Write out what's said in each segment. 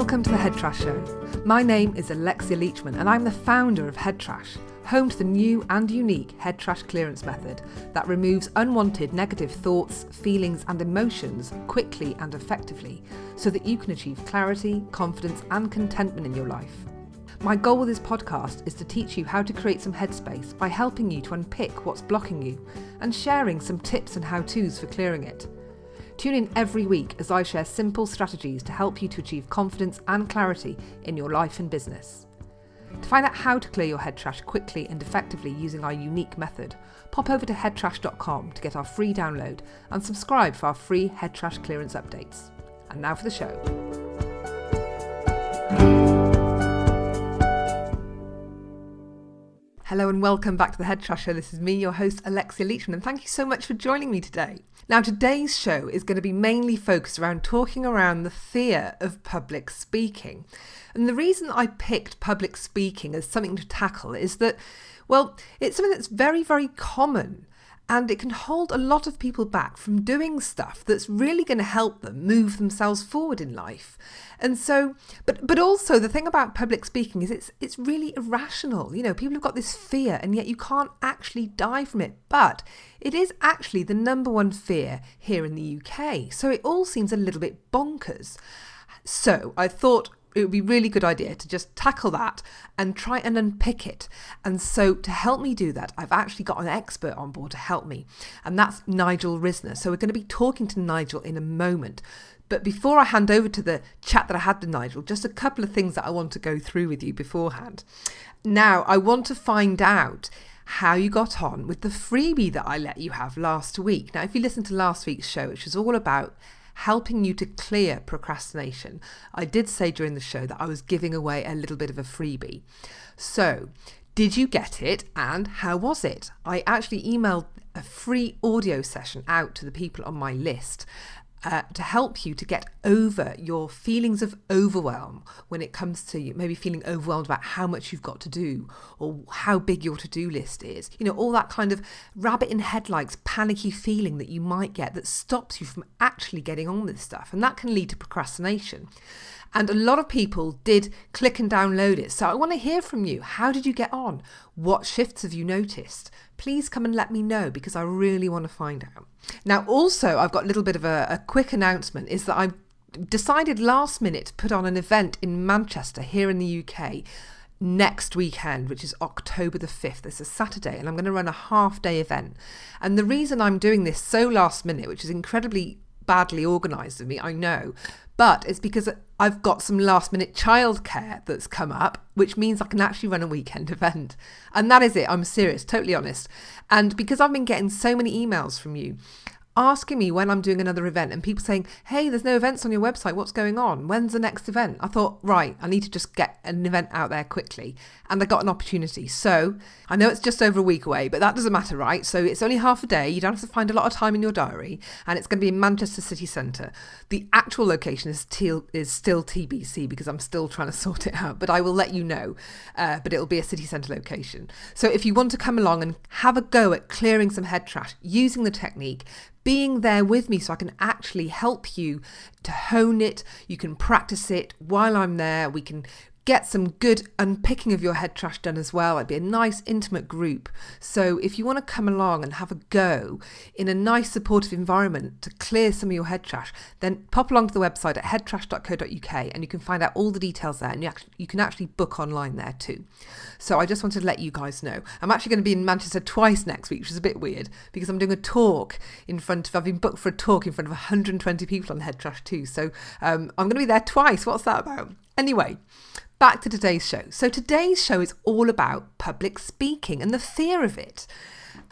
Welcome to the Head Trash Show. My name is Alexia Leachman and I'm the founder of Head Trash, home to the new and unique head trash clearance method that removes unwanted negative thoughts, feelings and emotions quickly and effectively so that you can achieve clarity, confidence and contentment in your life. My goal with this podcast is to teach you how to create some headspace by helping you to unpick what's blocking you and sharing some tips and how-tos for clearing it. Tune in every week as I share simple strategies to help you to achieve confidence and clarity in your life and business. To find out how to clear your head trash quickly and effectively using our unique method, pop over to headtrash.com to get our free download and subscribe for our free head trash clearance updates. And now for the show. Hello and welcome back to the Head Trash Show. This is me, your host, Alexia Leachman, and thank you so much for joining me today. Now, today's show is going to be mainly focused around talking around the fear of public speaking. And the reason I picked public speaking as something to tackle is that, well, it's something that's very, very common. And it can hold a lot of people back from doing stuff that's really going to help them move themselves forward in life. And so, but also the thing about public speaking is it's really irrational. You know, people have got this fear and yet you can't actually die from it. But it is actually the number one fear here in the UK. So it all seems a little bit bonkers. So I thought it would be a really good idea to just tackle that and try and unpick it. And so to help me do that, I've actually got an expert on board to help me. And that's Nigel Risner. So we're going to be talking to Nigel in a moment. But before I hand over to the chat that I had with Nigel, just a couple of things that I want to go through with you beforehand. Now, I want to find out how you got on with the freebie that I let you have last week. Now, if you listened to last week's show, which was all about helping you to clear procrastination, I did say during the show that I was giving away a little bit of a freebie. So, did you get it and how was it? I actually emailed a free audio session out to the people on my list to help you to get over your feelings of overwhelm when it comes to you maybe feeling overwhelmed about how much you've got to do or how big your to-do list is. You know, all that kind of rabbit in headlights, panicky feeling that you might get that stops you from actually getting on with stuff. And that can lead to procrastination. And a lot of people did click and download it. So I want to hear from you. How did you get on? What shifts have you noticed? Please come and let me know because I really want to find out. Now, also, I've got a little bit of a quick announcement is that I decided last minute to put on an event in Manchester here in the UK next weekend, which is October the 5th. It's a Saturday and I'm going to run a half-day event. And the reason I'm doing this so last minute, which is incredibly badly organised of me, I know, but it's because I've got some last minute childcare that's come up, which means I can actually run a weekend event. And that is it. I'm serious, totally honest. And because I've been getting so many emails from you asking me when I'm doing another event and people saying, hey, there's no events on your website. What's going on? When's the next event? I thought, right, I need to just get an event out there quickly. And I got an opportunity. So I know it's just over a week away, but that doesn't matter, right? So it's only half a day. You don't have to find a lot of time in your diary. And it's going to be in Manchester City Centre. The actual location is still TBC because I'm still trying to sort it out. But I will let you know. But it'll be a city centre location. So if you want to come along and have a go at clearing some head trash using the technique, being there with me so I can actually help you to hone it. You can practice it while I'm there. We can get some good unpicking of your head trash done as well. It'd be a nice intimate group. So if you want to come along and have a go in a nice supportive environment to clear some of your head trash, then pop along to the website at headtrash.co.uk and you can find out all the details there, and you can actually book online there too. So I just wanted to let you guys know. I'm actually going to be in Manchester twice next week, which is a bit weird because I'm doing a talk I've been booked for a talk in front of 120 people on head trash too. So I'm going to be there twice. What's that about? Anyway, back to today's show. So today's show is all about public speaking and the fear of it.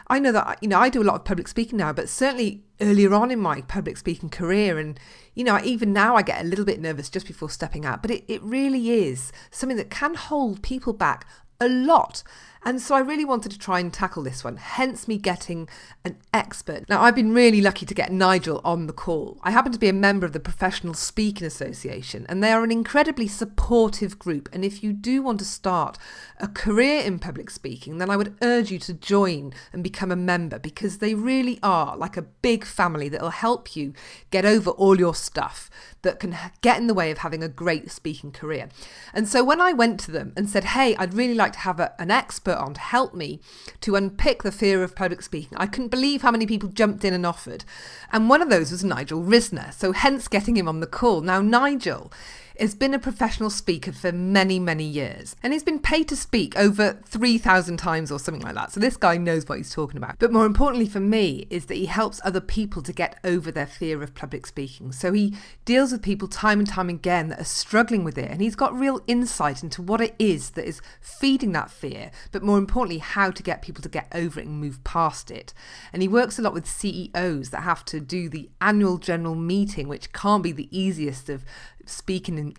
I know that, I do a lot of public speaking now, but certainly earlier on in my public speaking career, and, even now I get a little bit nervous just before stepping out, but it really is something that can hold people back a lot. And so I really wanted to try and tackle this one, hence me getting an expert. Now, I've been really lucky to get Nigel on the call. I happen to be a member of the Professional Speaking Association, and they are an incredibly supportive group. And if you do want to start a career in public speaking, then I would urge you to join and become a member, because they really are like a big family that will help you get over all your stuff that can get in the way of having a great speaking career. And so when I went to them and said, hey, I'd really like to have an expert on to help me to unpick the fear of public speaking, I couldn't believe how many people jumped in and offered. And one of those was Nigel Risner, so hence getting him on the call. Now, Nigel has been a professional speaker for many, many years, and he's been paid to speak over 3,000 times or something like that. So this guy knows what he's talking about. But more importantly for me is that he helps other people to get over their fear of public speaking. So he deals with people time and time again that are struggling with it, and he's got real insight into what it is that is feeding that fear, but more importantly, how to get people to get over it and move past it. And he works a lot with CEOs that have to do the annual general meeting, which can't be the easiest of speaking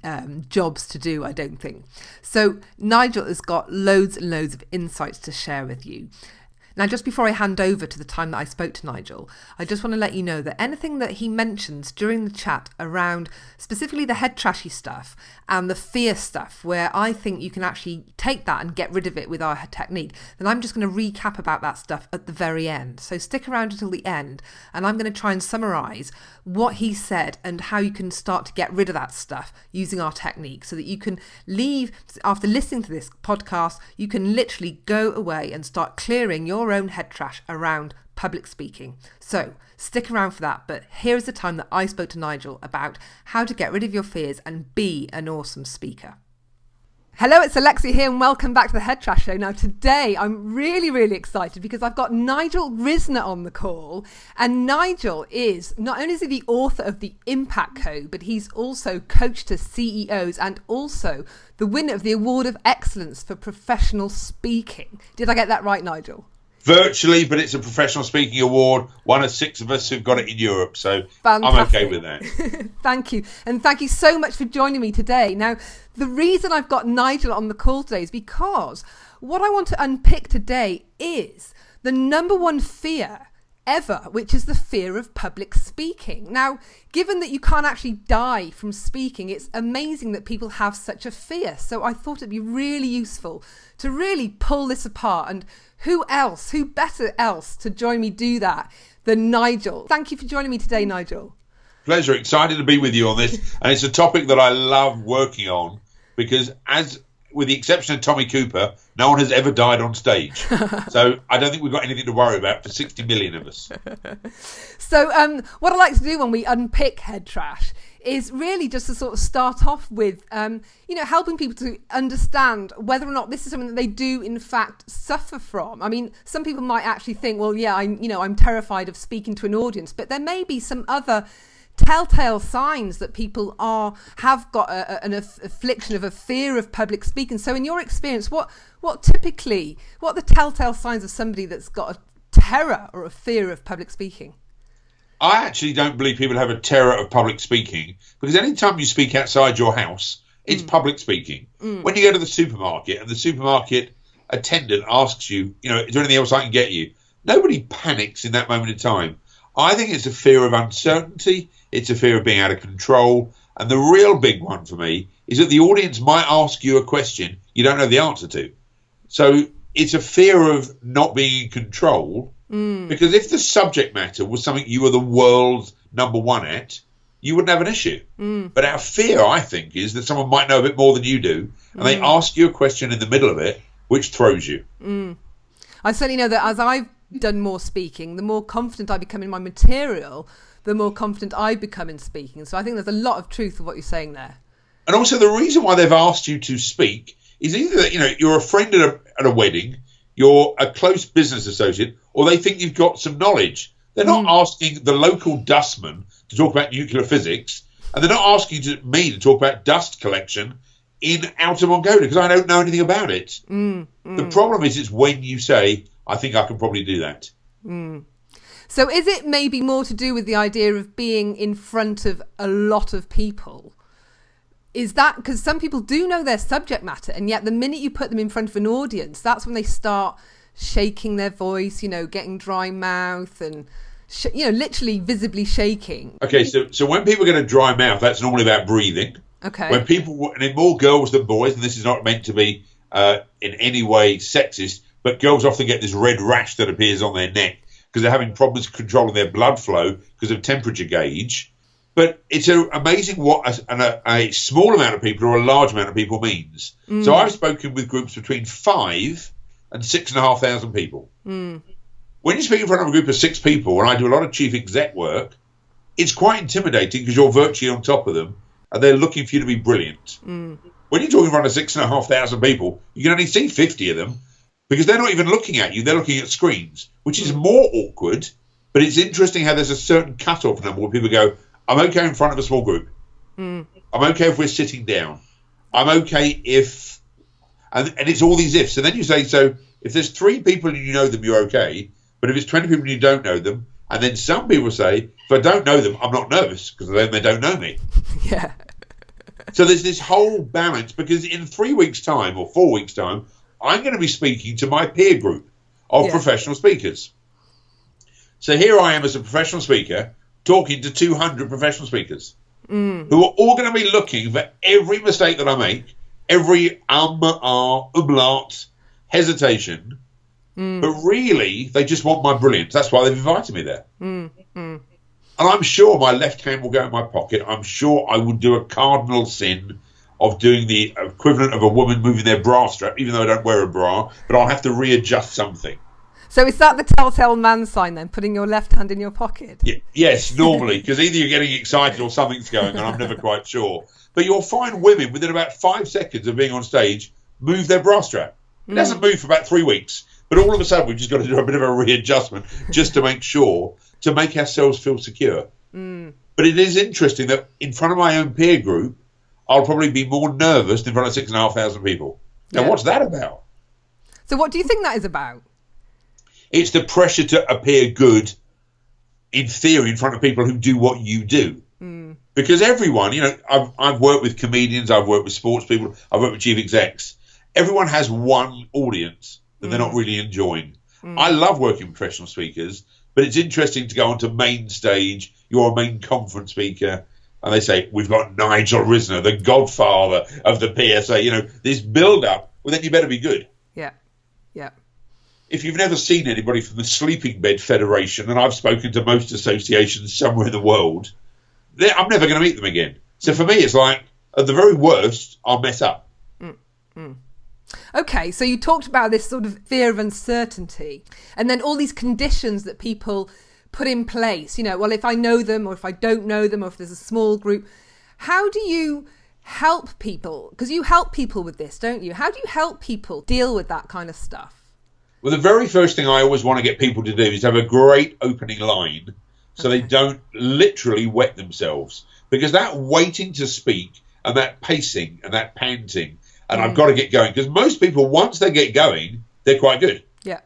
jobs to do, I don't think. So Nigel has got loads and loads of insights to share with you. Now, just before I hand over to the time that I spoke to Nigel, I just want to let you know that anything that he mentions during the chat around specifically the head trashy stuff and the fear stuff, where I think you can actually take that and get rid of it with our technique, then I'm just going to recap about that stuff at the very end. So stick around until the end, and I'm going to try and summarise what he said and how you can start to get rid of that stuff using our technique, so that you can leave, after listening to this podcast, you can literally go away and start clearing your own head trash around public speaking. So stick around for that, but here's the time that I spoke to Nigel about how to get rid of your fears and be an awesome speaker. Hello, it's Alexia here, and welcome back to the Head Trash Show. Now, today I'm really, really excited because I've got Nigel Risner on the call, and Nigel is, not only is he the author of the Impact Code, but he's also coach to CEOs and also the winner of the Award of Excellence for Professional Speaking. Did I get that right, Nigel? Virtually, but it's a professional speaking award. One of 6 of us who've got it in Europe, so Fantastic. I'm okay with that. Thank you. And thank you so much for joining me today. Now, the reason I've got Nigel on the call today is because what I want to unpick today is the number one fear ever, which is the fear of public speaking. Now, given that you can't actually die from speaking, it's amazing that people have such a fear. So I thought it'd be really useful to really pull this apart, and who better else to join me do that than Nigel. Thank you for joining me today, Nigel. Pleasure. Excited to be with you on this. And it's a topic that I love working on because, with the exception of Tommy Cooper, no one has ever died on stage. So I don't think we've got anything to worry about for 60 million of us. So what I like to do when we unpick head trash is really just to sort of start off with, helping people to understand whether or not this is something that they do in fact suffer from. I mean, some people might actually think, well, yeah, I'm terrified of speaking to an audience, but there may be some other telltale signs that people have got an affliction of a fear of public speaking. So in your experience, what are the telltale signs of somebody that's got a terror or a fear of public speaking? I actually don't believe people have a terror of public speaking, because anytime you speak outside your house, it's public speaking. When you go to the supermarket and the supermarket attendant asks you, is there anything else I can get you? Nobody panics in that moment in time. I think it's a fear of uncertainty. It's a fear of being out of control. And the real big one for me is that the audience might ask you a question you don't know the answer to. So it's a fear of not being in control. Because if the subject matter was something you were the world's number one at, you wouldn't have an issue. But our fear, I think, is that someone might know a bit more than you do, and they ask you a question in the middle of it, which throws you. I certainly know that as I've done more speaking, the more confident I become in my material, the more confident I become in speaking. So I think there's a lot of truth in what you're saying there. And also the reason why they've asked you to speak is either that, you're a friend at a wedding, you're a close business associate, or they think you've got some knowledge. They're not asking the local dustman to talk about nuclear physics, and they're not asking me to talk about dust collection in Outer Mongolia, because I don't know anything about it. The problem is it's when you say, I think I can probably do that. So is it maybe more to do with the idea of being in front of a lot of people? Is that because some people do know their subject matter, and yet the minute you put them in front of an audience, that's when they start shaking their voice, getting dry mouth and, literally visibly shaking. Okay, so when people get a dry mouth, that's normally about breathing. Okay. When people, and in more girls than boys, and this is not meant to be in any way sexist, but girls often get this red rash that appears on their neck because they're having problems controlling their blood flow because of temperature gauge. But it's amazing what a small amount of people or a large amount of people means. So I've spoken with groups between 5 and 6,500 people. When you speak in front of a group of 6 people, and I do a lot of chief exec work, it's quite intimidating because you're virtually on top of them and they're looking for you to be brilliant. When you're talking in front of 6,500 people, you can only see 50 of them because they're not even looking at you, they're looking at screens, which is more awkward, but it's interesting how there's a certain cut-off number where people go, I'm okay in front of a small group. I'm okay if we're sitting down. I'm okay if... And it's all these ifs. And then you say, so if there's 3 people and you know them, you're okay. But if it's 20 people and you don't know them, and then some people say, if I don't know them, I'm not nervous because then they don't know me. Yeah. So there's this whole balance because in 3 weeks' time or 4 weeks' time, I'm going to be speaking to my peer group of professional speakers. So here I am as a professional speaker talking to 200 professional speakers who are all going to be looking for every mistake that I make, every umlaut, hesitation, but really they just want my brilliance. That's why they've invited me there. And I'm sure my left hand will go in my pocket. I'm sure I would do a cardinal sin of doing the equivalent of a woman moving their bra strap, even though I don't wear a bra, but I'll have to readjust something. So is that the telltale man sign then, putting your left hand in your pocket? Yeah, yes, normally, because either you're getting excited or something's going on, I'm never quite sure. But you'll find women, within about 5 seconds of being on stage, move their bra strap. It doesn't move for about 3 weeks, but all of a sudden we've just got to do a bit of a readjustment just to make sure, to make ourselves feel secure. But it is interesting that in front of my own peer group, I'll probably be more nervous than in front of 6,500 people. Now, what's that about? So what do you think that is about? It's the pressure to appear good, in theory, in front of people who do what you do. Because everyone, I've worked with comedians, I've worked with sports people, I've worked with chief execs. Everyone has one audience that they're not really enjoying. I love working with professional speakers, but it's interesting to go onto main stage. You're a main conference speaker, and they say, we've got Nigel Risner, the godfather of the PSA. This build-up, well, then you better be good. Yeah. If you've never seen anybody from the Sleeping Bed Federation, and I've spoken to most associations somewhere in the world, I'm never going to meet them again. So for me, it's like, at the very worst, I'll mess up. Okay, so you talked about this sort of fear of uncertainty, and then all these conditions that people put in place. Well, if I know them, or if I don't know them, or if there's a small group, how do you help people? Because you help people with this, don't you? How do you help people deal with that kind of stuff? Well, the very first thing I always want to get people to do is have a great opening line so they don't literally wet themselves. Because that waiting to speak and that pacing and that panting and I've got to get going. Because most people, once they get going, they're quite good. Yeah.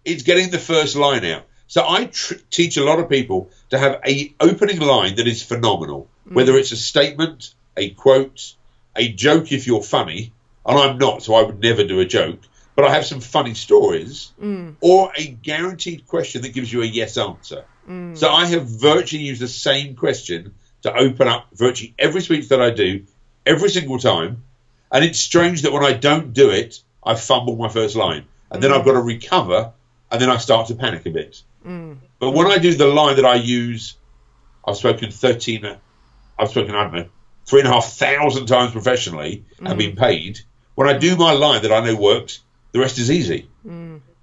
It's getting the first line out. So I teach a lot of people to have a opening line that is phenomenal. Whether it's a statement, a quote, a joke if you're funny, and I'm not, so I would never do a joke. But I have some funny stories, or a guaranteed question that gives you a yes answer. So I have virtually used the same question to open up virtually every speech that I do, every single time. And it's strange that when I don't do it, I fumble my first line. And then I've got to recover, and then I start to panic a bit. But when I do the line that I use, I've spoken, I don't know, 3,500 times professionally and been paid. When I do my line that I know works, the rest is easy.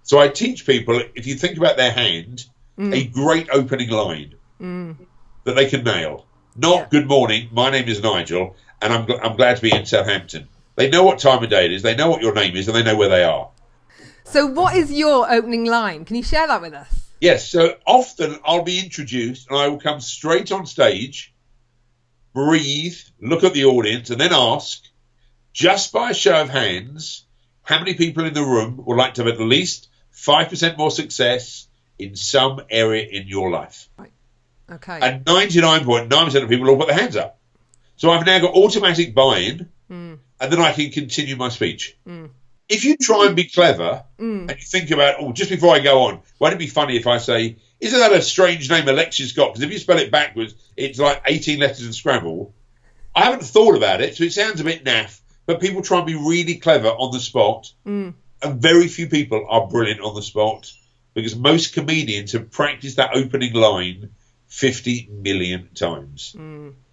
So I teach people, if you think about their hand, a great opening line that they can nail. Not good morning, my name is Nigel, and I'm glad to be in Southampton. They know what time of day it is, they know what your name is, and they know where they are. So what is your opening line? Can you share that with us? Yes, so often I'll be introduced and I will come straight on stage, breathe, look at the audience, and then ask, just by a show of hands, how many people in the room would like to have at least 5% more success in some area in your life? Right. Okay. And 99.9% of people will put their hands up. So I've now got automatic buy-in, and then I can continue my speech. If you try and be clever and you think about, just before I go on, won't it be funny if I say, isn't that a strange name Alexis got? Because if you spell it backwards, it's like 18 letters in Scrabble. I haven't thought about it, so it sounds a bit naff, but people try and be really clever on the spot, and very few people are brilliant on the spot, because most comedians have practiced that opening line 50 million times.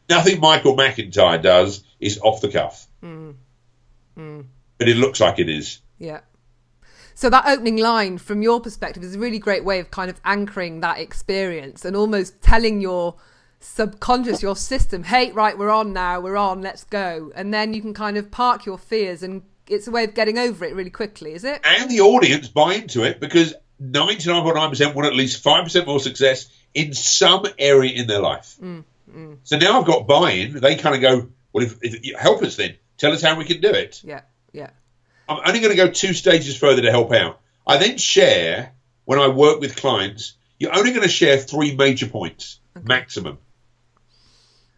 Nothing Michael McIntyre does is off the cuff. But it looks like it is. Yeah. So that opening line, from your perspective, is a really great way of kind of anchoring that experience and almost telling your subconscious, your system, hey, right, we're on now, let's go. And then you can kind of park your fears, and it's a way of getting over it really quickly, is it? And the audience buy into it, because 99.9% want at least 5% more success in some area in their life. So now I've got buy-in. They kind of go, well, if help us then. Tell us how we can do it. Yeah. I'm only going to go 2 stages further to help out. I then share, when I work with clients, you're only going to share 3 major points, maximum.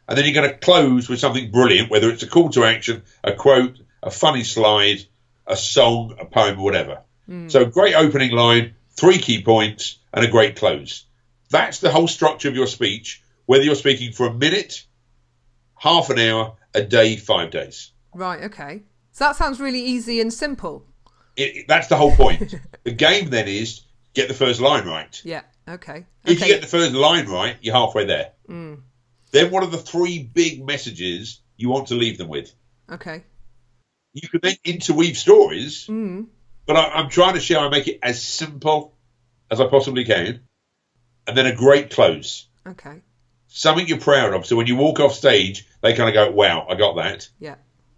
And then you're going to close with something brilliant, whether it's a call to action, a quote, a funny slide, a song, a poem, whatever. So great opening line, 3 key points, and a great close. That's the whole structure of your speech, whether you're speaking for a minute, half an hour, a day, 5 days. Right, okay. So that sounds really easy and simple. That's the whole point. The game then is get the first line right. Yeah, okay. If you get the first line right, you're halfway there. Then what are the 3 big messages you want to leave them with? Okay. You can then interweave stories, but I'm trying to share I make it as simple as I possibly can, and then a great close. Okay. Something you're proud of. So when you walk off stage, they kind of go, wow, I got that. Yeah.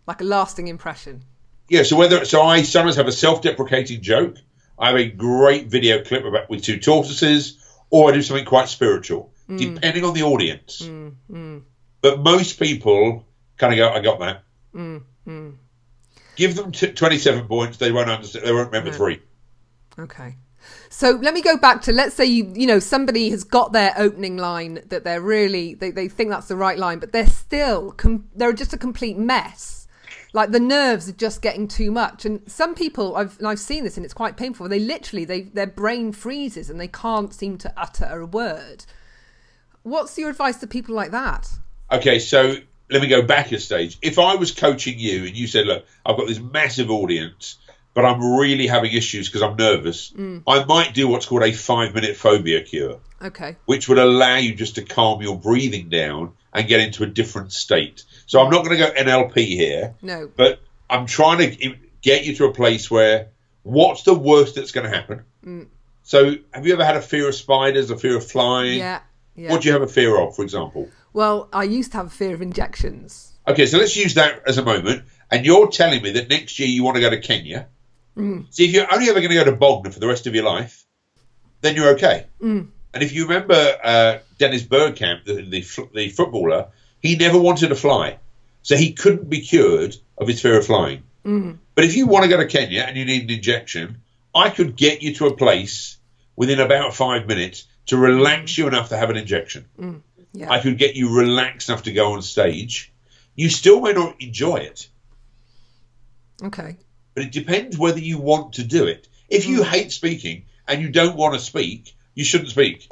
Like a lasting impression. Yeah, so I sometimes have a self-deprecating joke. I have a great video clip with 2 tortoises, or I do something quite spiritual, depending on the audience. But most people kind of go, I got that. Give them 27 points, they won't understand. They won't remember 3. Okay. So let me go back to, let's say you know somebody has got their opening line that they're really they think that's the right line, but they're still they're just a complete mess. Like the nerves are just getting too much, and some people I've seen this, and it's quite painful. They literally their brain freezes and they can't seem to utter a word. What's your advice to people like that? Okay, so let me go back a stage. If I was coaching you and you said, look, I've got this massive audience, but I'm really having issues because I'm nervous, I might do what's called a 5-minute phobia cure. Okay. Which would allow you just to calm your breathing down and get into a different state. So I'm not going to go NLP here. No. But I'm trying to get you to a place where what's the worst that's going to happen? So have you ever had a fear of spiders, a fear of flying? Yeah. What do you have a fear of, for example? Well, I used to have a fear of injections. Okay, so let's use that as a moment. And you're telling me that next year you want to go to Kenya. See, if you're only ever going to go to Bognor for the rest of your life, then you're okay. And if you remember Dennis Bergkamp, the footballer, he never wanted to fly. So he couldn't be cured of his fear of flying. But if you want to go to Kenya and you need an injection, I could get you to a place within about 5 minutes to relax you enough to have an injection. Yeah. I could get you relaxed enough to go on stage. You still may not enjoy it. Okay. But it depends whether you want to do it. If you hate speaking and you don't want to speak, you shouldn't speak.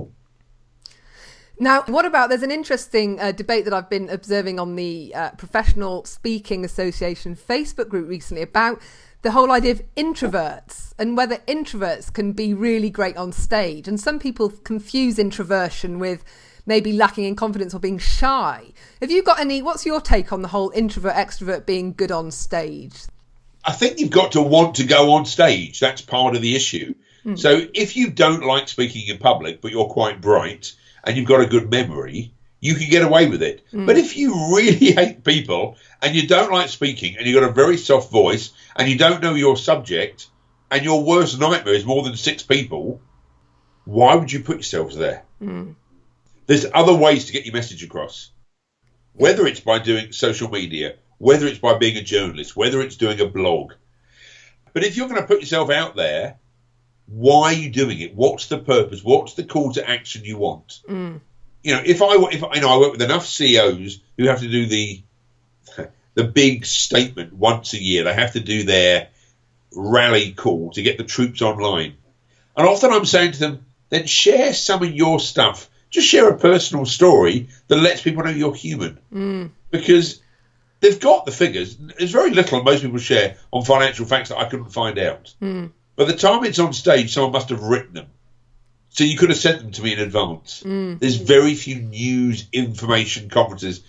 Now, what about, there's an interesting debate that I've been observing on the Professional Speaking Association Facebook group recently about the whole idea of introverts and whether introverts can be really great on stage. And some people confuse introversion with maybe lacking in confidence or being shy. Have you got what's your take on the whole introvert, extrovert being good on stage? I think you've got to want to go on stage. That's part of the issue. So if you don't like speaking in public, but you're quite bright and you've got a good memory, you can get away with it. But if you really hate people and you don't like speaking and you've got a very soft voice and you don't know your subject and your worst nightmare is more than 6 people, why would you put yourselves there? There's other ways to get your message across, whether it's by doing social media, whether it's by being a journalist, whether it's doing a blog. But if you're going to put yourself out there, why are you doing it? What's the purpose? What's the call to action you want? You know, if I work with enough CEOs who have to do the the big statement once a year. They have to do their rally call to get the troops online. And often I'm saying to them, then share some of your stuff. Just share a personal story that lets people know you're human. Because they've got the figures. There's very little most people share on financial facts that I couldn't find out. By the time it's on stage, someone must have written them. So you could have sent them to me in advance. There's very few news information conferences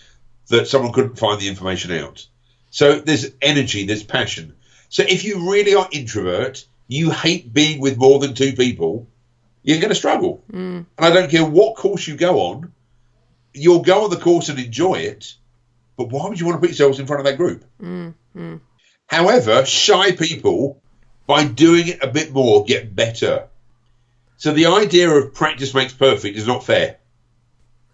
that someone couldn't find the information out. So there's energy, there's passion. So if you really are introvert, you hate being with more than two people, you're going to struggle. And I don't care what course you go on, you'll go on the course and enjoy it, but why would you want to put yourselves in front of that group? However, shy people, by doing it a bit more, get better. So the idea of practice makes perfect is not fair.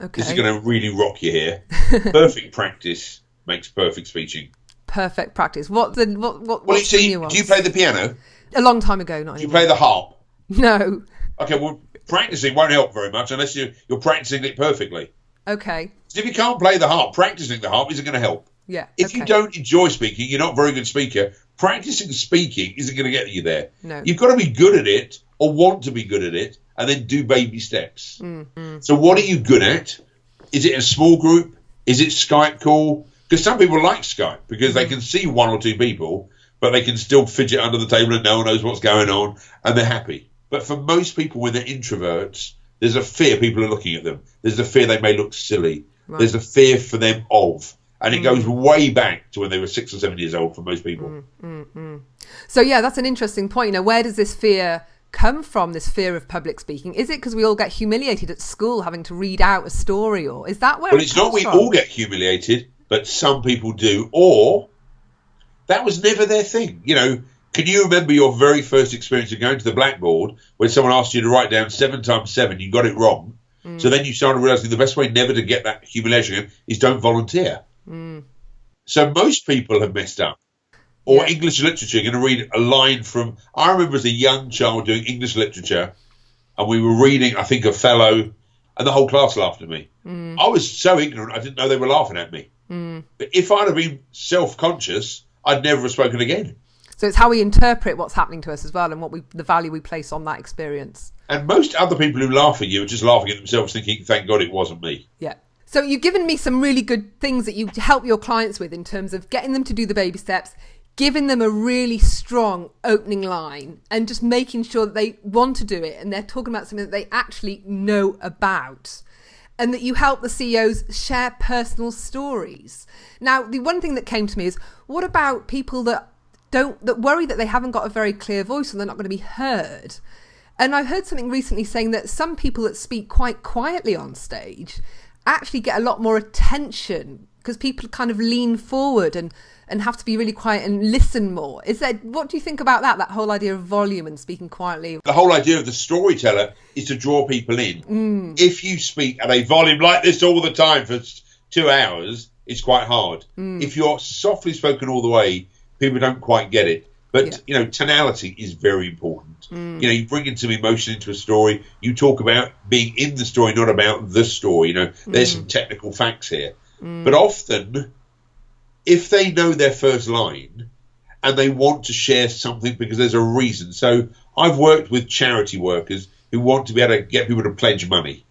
Okay. This is going to really rock you here. Perfect practice makes perfect speaking. Perfect practice. What's the nuance? Do you play the piano? A long time ago, not anymore. Do you play the harp? No. Okay, well, practicing won't help very much unless you're practicing it perfectly. Okay. So if you can't play the harp, practicing the harp isn't going to help. Yeah. If you don't enjoy speaking, you're not a very good speaker, practicing speaking isn't going to get you there. No. You've got to be good at it or want to be good at it and then do baby steps. So what are you good at? Is it a small group? Is it Skype call? Because some people like Skype because they can see one or two people, but they can still fidget under the table and no one knows what's going on and they're happy. But for most people, when they're introverts, there's a fear people are looking at them. There's a fear they may look silly. Right. There's a fear for them of. And it goes way back to when they were 6 or 7 years old for most people. So, yeah, that's an interesting point. You know, where does this fear come from, this fear of public speaking? Is it because we all get humiliated at school having to read out a story? Or is that where it's not we all get humiliated, but some people do. Or that was never their thing. You know, can you remember your very first experience of going to the blackboard when someone asked you to write down 7 times 7, you got it wrong? So then you started realising the best way never to get that humiliation is don't volunteer. So most people have messed up. Or English literature, you're going to read a line from... I remember as a young child doing English literature, and we were reading, I think, Othello, and the whole class laughed at me. I was so ignorant, I didn't know they were laughing at me. But if I'd have been self-conscious, I'd never have spoken again. So it's how we interpret what's happening to us as well, and the value we place on that experience. And most other people who laugh at you are just laughing at themselves, thinking, thank God it wasn't me. Yeah. So you've given me some really good things that you help your clients with in terms of getting them to do the baby steps, giving them a really strong opening line, and just making sure that they want to do it and they're talking about something that they actually know about. And that you help the CEOs share personal stories. Now, the one thing that came to me is, what about people that worry that they haven't got a very clear voice and they're not going to be heard? And I heard something recently saying that some people that speak quite quietly on stage actually get a lot more attention because people kind of lean forward and have to be really quiet and listen more. What do you think about that whole idea of volume and speaking quietly? The whole idea of the storyteller is to draw people in. If you speak at a volume like this all the time for 2 hours, it's quite hard. If you're softly spoken all the way, people don't quite get it. But, you know, tonality is very important. You know, you bring in some emotion into a story. You talk about being in the story, not about the story. You know, there's some technical facts here. But often, if they know their first line and they want to share something because there's a reason. So I've worked with charity workers who want to be able to get people to pledge money.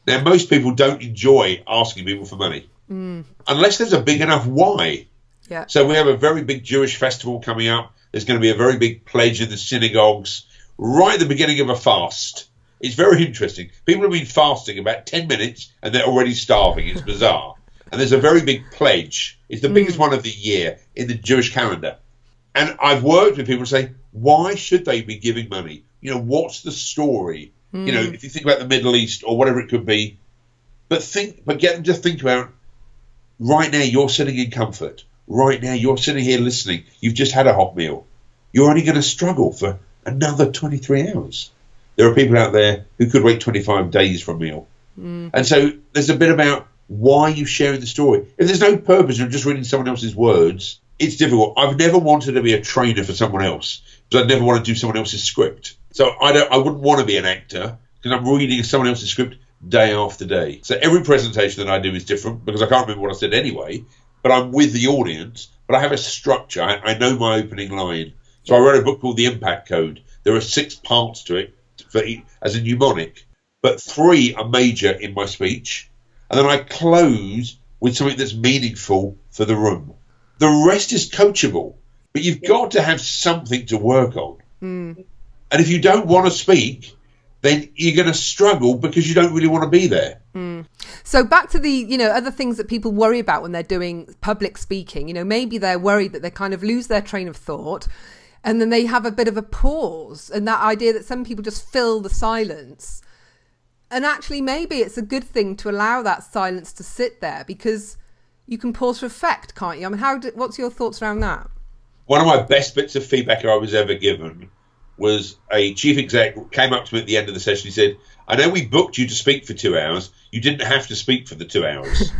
Now, most people don't enjoy asking people for money unless there's a big enough why. Yeah. So we have a very big Jewish festival coming up. There's going to be a very big pledge in the synagogues right at the beginning of a fast. It's very interesting. People have been fasting about 10 minutes and they're already starving. It's bizarre. And there's a very big pledge. It's the biggest one of the year in the Jewish calendar. And I've worked with people who say, why should they be giving money? You know, what's the story? You know, if you think about the Middle East or whatever it could be, but get them to think about, right now you're sitting in comfort. Right now, you're sitting here listening. You've just had a hot meal. You're only going to struggle for another 23 hours. There are people out there who could wait 25 days for a meal. And so there's a bit about why you're sharing the story. If there's no purpose of just reading someone else's words, it's difficult. I've never wanted to be a trainer for someone else because I never want to do someone else's script. So I wouldn't want to be an actor because I'm reading someone else's script day after day. So every presentation that I do is different because I can't remember what I said anyway. but I'm with the audience, but I have a structure. I know my opening line. So I wrote a book called The Impact Code. There are 6 parts to it as a mnemonic, but 3 are major in my speech. And then I close with something that's meaningful for the room. The rest is coachable, but you've got to have something to work on. And if you don't want to speak, then you're going to struggle because you don't really want to be there. So back to the, other things that people worry about when they're doing public speaking. Maybe they're worried that they kind of lose their train of thought and then they have a bit of a pause, and that idea that some people just fill the silence. And actually, maybe it's a good thing to allow that silence to sit there because you can pause for effect, can't you? I mean, what's your thoughts around that? One of my best bits of feedback I was ever given was a chief exec came up to me at the end of the session. He said, I know we booked you to speak for 2 hours. You didn't have to speak for the 2 hours.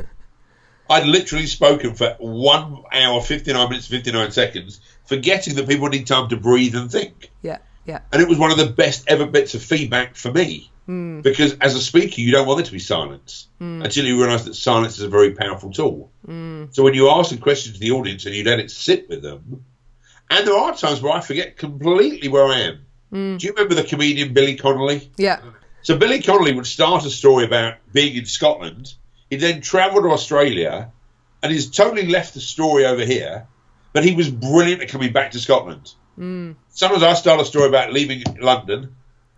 I'd literally spoken for 1 hour, 59 minutes, 59 seconds, forgetting that people need time to breathe and think. Yeah. And it was one of the best ever bits of feedback for me. Because as a speaker, you don't want there to be silence until you realise that silence is a very powerful tool. So when you ask a question to the audience and you let it sit with them, and there are times where I forget completely where I am. Do you remember the comedian Billy Connolly? Yeah. So Billy Connolly would start a story about being in Scotland. He'd then travel to Australia and he's totally left the story over here, but he was brilliant at coming back to Scotland. Sometimes I start a story about leaving London.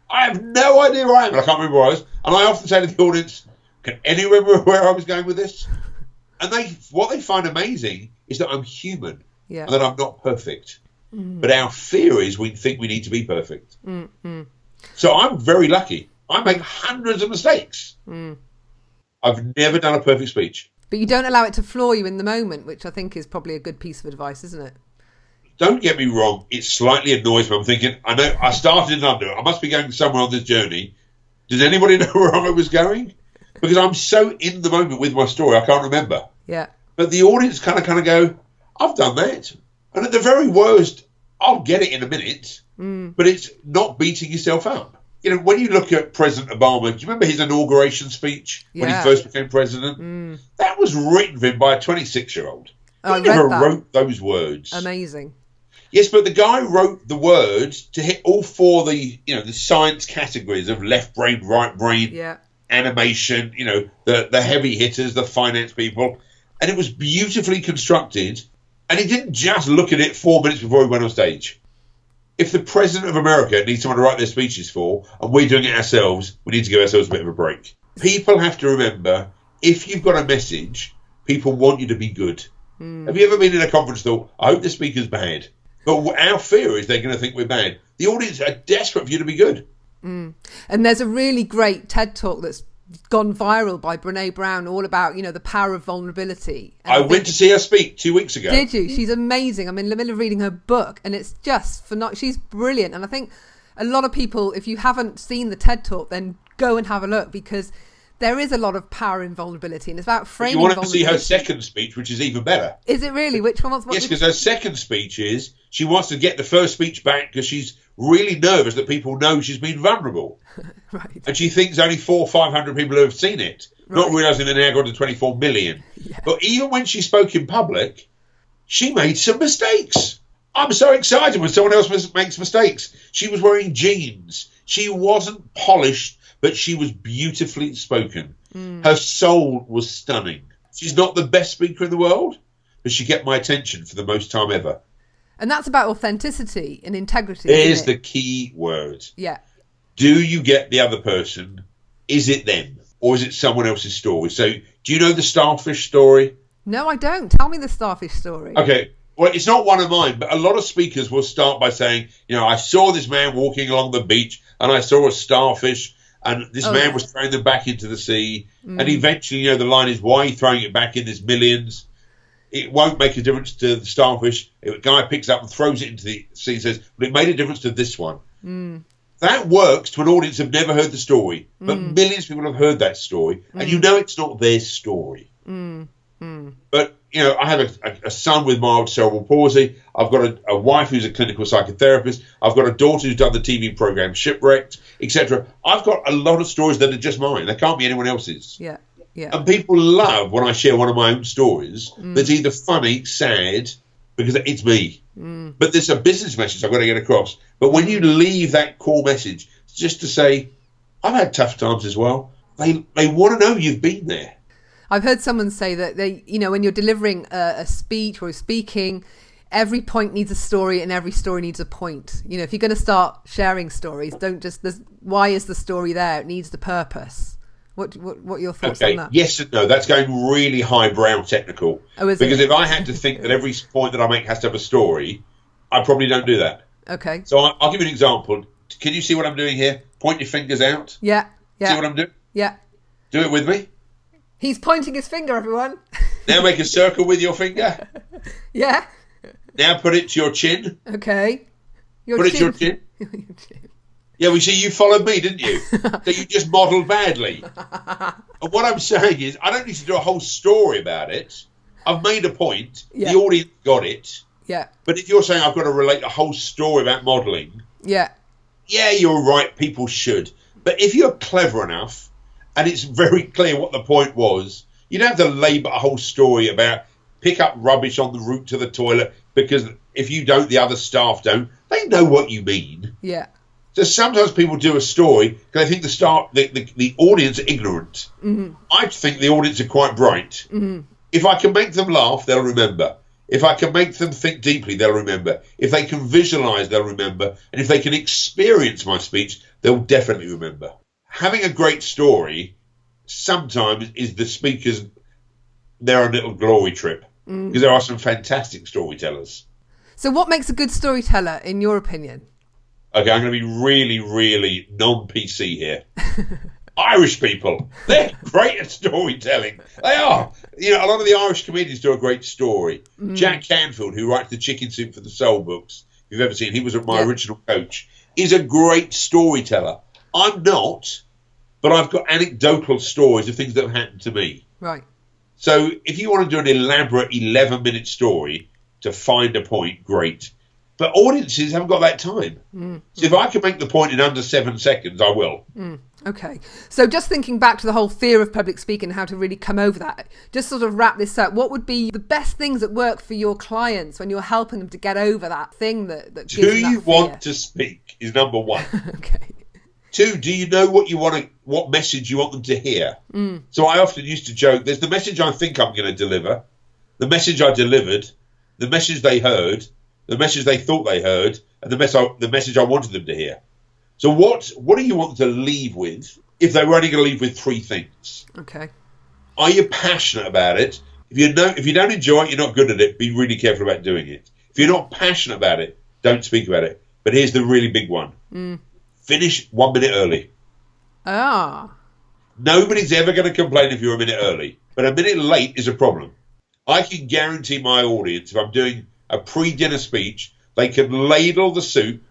I have no idea where I am. I can't remember where I was. And I often say to the audience, can anyone remember where I was going with this? And what they find amazing is that I'm human and that I'm not perfect. But our fear is we think we need to be perfect. So I'm very lucky. I make hundreds of mistakes. I've never done a perfect speech. But you don't allow it to floor you in the moment, which I think is probably a good piece of advice, isn't it? Don't get me wrong, it slightly annoys me. I'm thinking, I know I started in London. I must be going somewhere on this journey. Does anybody know where I was going? Because I'm so in the moment with my story, I can't remember. Yeah. But the audience kind of go, I've done that. And at the very worst, I'll get it in a minute. But it's not beating yourself up. When you look at President Obama, do you remember his inauguration speech when he first became president? That was written for him by a 26-year-old. He never wrote those words. Amazing. Yes, but the guy wrote the words to hit all 4 the science categories of left brain, right brain, animation, the heavy hitters, the finance people. And it was beautifully constructed. And he didn't just look at it 4 minutes before he went on stage. If the President of America needs someone to write their speeches for, and we're doing it ourselves, we need to give ourselves a bit of a break. People have to remember, if you've got a message, people want you to be good. Have you ever been in a conference and thought, I hope the speaker's bad? But our fear is they're going to think we're bad. The audience are desperate for you to be good. And there's a really great TED talk that's gone viral by Brene Brown, all about, the power of vulnerability. And I went to see her speak 2 weeks ago. Did you? She's amazing. I'm in the middle of reading her book and it's just she's brilliant. And I think a lot of people, if you haven't seen the TED talk, then go and have a look because there is a lot of power in vulnerability and it's about framing vulnerability. You want to see her second speech, which is even better. Is it really? Which one? Yes, because her second speech is she wants to get the first speech back because she's really nervous that people know she's been vulnerable. Right. And she thinks only 400 or 500 people have seen it, not realising they're now gone to 24 million. But even when she spoke in public, she made some mistakes. I'm so excited when someone else makes mistakes. She was wearing jeans. She wasn't polished, but she was beautifully spoken. Her soul was stunning. She's not the best speaker in the world, but she kept my attention for the most time ever. And that's about authenticity and integrity. Here's the key word. Yeah. Do you get the other person? Is it them? Or is it someone else's story? So do you know the starfish story? No, I don't. Tell me the starfish story. Okay. Well, it's not one of mine, but a lot of speakers will start by saying, I saw this man walking along the beach and I saw a starfish and this man was throwing them back into the sea. And eventually, the line is, why are you throwing it back in? There's millions. It won't make a difference to the starfish. A guy picks it up and throws it into the sea and says, but it made a difference to this one. That works to an audience who've never heard the story. But millions of people have heard that story. And it's not their story. But, I have a son with mild cerebral palsy. I've got a wife who's a clinical psychotherapist. I've got a daughter who's done the TV program Shipwrecked, etc. I've got a lot of stories that are just mine. They can't be anyone else's. Yeah. Yeah. And people love when I share one of my own stories that's either funny, sad, because it's me. But there's a business message I've got to get across. But when you leave that core message, just to say, I've had tough times as well. They want to know you've been there. I've heard someone say that when you're delivering a speech or speaking, every point needs a story and every story needs a point. If you're going to start sharing stories, don't just, why is the story there? It needs the purpose. What are your thoughts on that? Yes and no. That's going really highbrow technical. Oh, is because it? If I had to think that every point that I make has to have a story, I probably don't do that. Okay. So I'll give you an example. Can you see what I'm doing here? Point your fingers out. Yeah. See what I'm doing? Yeah. Do it with me. He's pointing his finger, everyone. Now make a circle with your finger. Yeah. Now put it to your chin. Okay. Put it to your chin. Yeah, we see you followed me, didn't you? So you just modelled badly. And what I'm saying is, I don't need to do a whole story about it. I've made a point. Yeah. The audience got it. Yeah. But if you're saying I've got to relate a whole story about modelling, yeah, you're right, people should. But if you're clever enough, and it's very clear what the point was, you don't have to labour a whole story about pick up rubbish on the route to the toilet, because if you don't, the other staff don't. They know what you mean. Yeah. So sometimes people do a story because they think the audience are ignorant. Mm-hmm. I think the audience are quite bright. Mm-hmm. If I can make them laugh, they'll remember. If I can make them think deeply, they'll remember. If they can visualise, they'll remember. And if they can experience my speech, they'll definitely remember. Having a great story sometimes is the speaker's, they're a little glory trip. Because there are some fantastic storytellers. So what makes a good storyteller, in your opinion? Okay, I'm going to be really, really non-PC here. Irish people, they're great at storytelling. They are. A lot of the Irish comedians do a great story. Jack Canfield, who writes the Chicken Soup for the Soul books, if you've ever seen, he was my original coach, is a great storyteller. I'm not, but I've got anecdotal stories of things that have happened to me. Right. So if you want to do an elaborate 11-minute story to find a point, great. But audiences haven't got that time. So if I can make the point in under 7 seconds, I will. Okay. So just thinking back to the whole fear of public speaking and how to really come over that, just sort of wrap this up, what would be the best things that work for your clients when you're helping them to get over that thing that gives them that fear? Do you want to speak is number one. Okay. 2, do you know what message you want them to hear? So I often used to joke, there's the message I think I'm going to deliver, the message I delivered, the message they heard, the message they thought they heard, and the message I wanted them to hear. So what do you want them to leave with if they were only going to leave with 3 things? Okay. Are you passionate about it? If you don't enjoy it, you're not good at it, be really careful about doing it. If you're not passionate about it, don't speak about it. But here's the really big one. Finish 1 minute early. Ah. Nobody's ever going to complain if you're a minute early, but a minute late is a problem. I can guarantee my audience, if I'm doing a pre-dinner speech, they can ladle the soup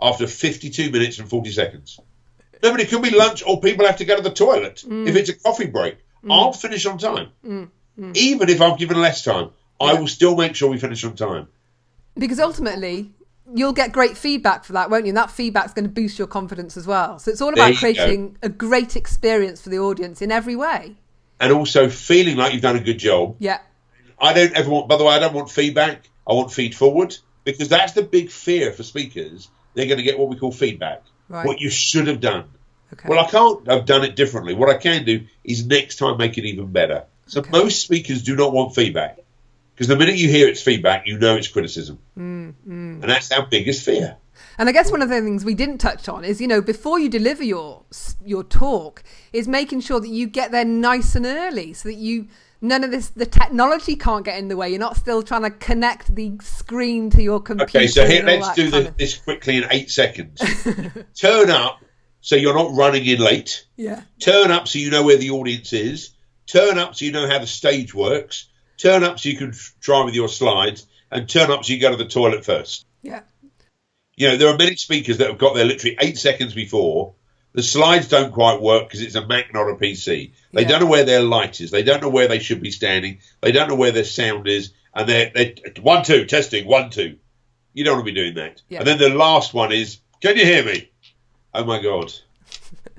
after 52 minutes and 40 seconds. No, but it could be lunch or people have to go to the toilet. If it's a coffee break, I'll finish on time. Even if I'm given less time, I will still make sure we finish on time. Because ultimately, you'll get great feedback for that, won't you? And that feedback's going to boost your confidence as well. So it's all about creating a great experience for the audience in every way. And also feeling like you've done a good job. Yeah. I don't want feedback. I want feed forward, because that's the big fear for speakers. They're going to get what we call feedback. Right. What you should have done. Okay. Well, I can't have done it differently. What I can do is next time make it even better. So most speakers do not want feedback, because the minute you hear it's feedback, you know it's criticism. And that's our biggest fear. And I guess one of the things we didn't touch on is, before you deliver your talk, is making sure that you get there nice and early so that none of the technology can't get in the way. You're not still trying to connect the screen to your computer. Okay, so here, let's do this quickly in 8 seconds. Turn up so you're not running in late. Yeah. Turn up so you know where the audience is. Turn up so you know how the stage works. Turn up so you can try with your slides. And turn up so you go to the toilet first. Yeah. There are many speakers that have got there literally 8 seconds before. The slides don't quite work because it's a Mac, not a PC. They don't know where their light is. They don't know where they should be standing. They don't know where their sound is. And they're 1, 2, testing, 1, 2. You don't want to be doing that. Yeah. And then the last one is, can you hear me? Oh my God.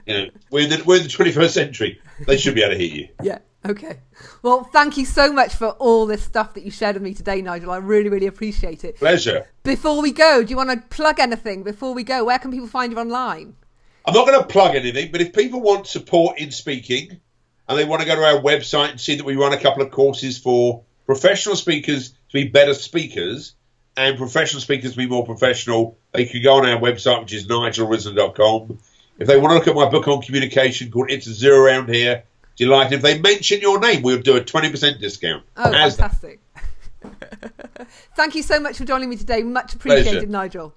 We're in the 21st century. they should be able to hear you. Yeah. Okay. Well, thank you so much for all this stuff that you shared with me today, Nigel. I really, really appreciate it. Pleasure. Before we go, do you want to plug anything before we go? Where can people find you online? I'm not going to plug anything, but if people want support in speaking and they want to go to our website and see that we run a couple of courses for professional speakers to be better speakers and professional speakers to be more professional, they can go on our website, which is nigelrisner.com. If they want to look at my book on communication called It's a Zero Around Here, delighted. If they mention your name, we'll do a 20% discount. Oh, fantastic. Thank you so much for joining me today. Much appreciated, Pleasure. Nigel.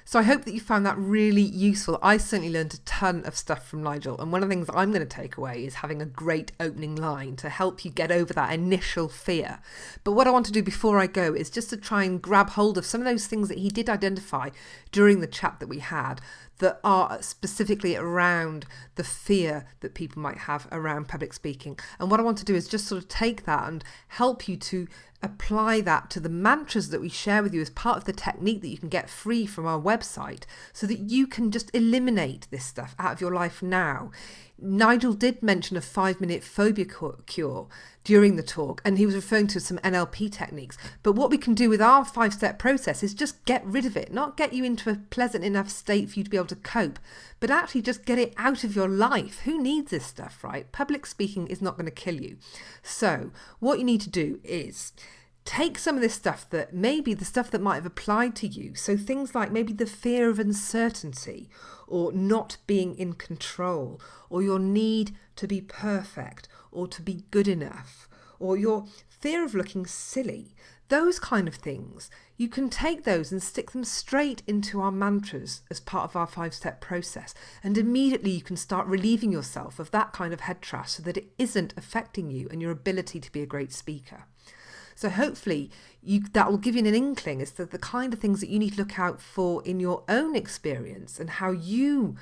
So I hope that you found that really useful. I certainly learned a ton of stuff from Nigel. And one of the things I'm going to take away is having a great opening line to help you get over that initial fear. But what I want to do before I go is just to try and grab hold of some of those things that he did identify during the chat that we had that are specifically around the fear that people might have around public speaking. And what I want to do is just sort of take that and help you to apply that to the mantras that we share with you as part of the technique that you can get free from our website so that you can just eliminate this stuff out of your life now. Nigel did mention a 5-minute phobia cure during the talk, and he was referring to some NLP techniques. But what we can do with our 5-step process is just get rid of it, not get you into a pleasant enough state for you to be able to cope, but actually just get it out of your life. Who needs this stuff, right? Public speaking is not going to kill you. So what you need to do is take some of this stuff that maybe the stuff that might have applied to you. So things like maybe the fear of uncertainty or not being in control or your need to be perfect or to be good enough or your fear of looking silly. Those kind of things, you can take those and stick them straight into our mantras as part of our 5-step process. And immediately you can start relieving yourself of that kind of head trash so that it isn't affecting you and your ability to be a great speaker. So hopefully that will give you an inkling as to the kind of things that you need to look out for in your own experience and how you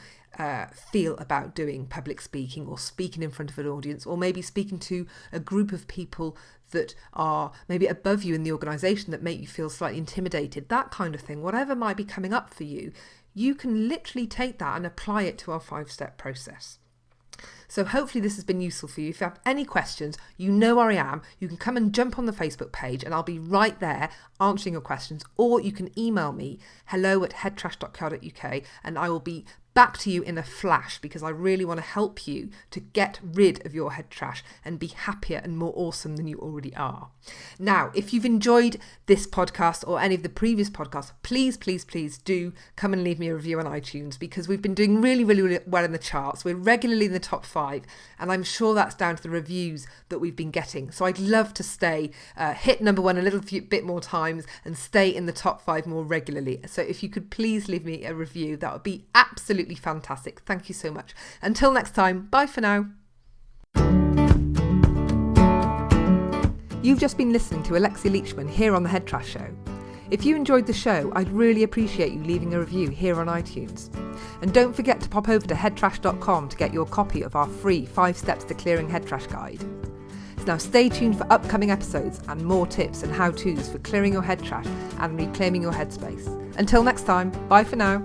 feel about doing public speaking or speaking in front of an audience or maybe speaking to a group of people that are maybe above you in the organisation that make you feel slightly intimidated, that kind of thing. Whatever might be coming up for you, you can literally take that and apply it to our 5-step process. So hopefully this has been useful for you. If you have any questions, you know where I am. You can come and jump on the Facebook page and I'll be right there answering your questions. Or you can email me, hello@headtrash.co.uk, and I will be back to you in a flash because I really want to help you to get rid of your head trash and be happier and more awesome than you already are. Now, if you've enjoyed this podcast or any of the previous podcasts, please, please, please do come and leave me a review on iTunes because we've been doing really, really, really well in the charts. We're regularly in the top 5 and I'm sure that's down to the reviews that we've been getting. So I'd love to stay, hit number 1 a little bit more times and stay in the top 5 more regularly. So if you could please leave me a review, that would be absolutely fantastic. Thank you so much. Until next time, bye for now. You've just been listening to Alexia Leachman here on The Head Trash Show. If you enjoyed the show, I'd really appreciate you leaving a review here on iTunes. And don't forget to pop over to headtrash.com to get your copy of our free 5 Steps to Clearing Head Trash guide. Now stay tuned for upcoming episodes and more tips and how-tos for clearing your head trash and reclaiming your headspace. Until next time, bye for now.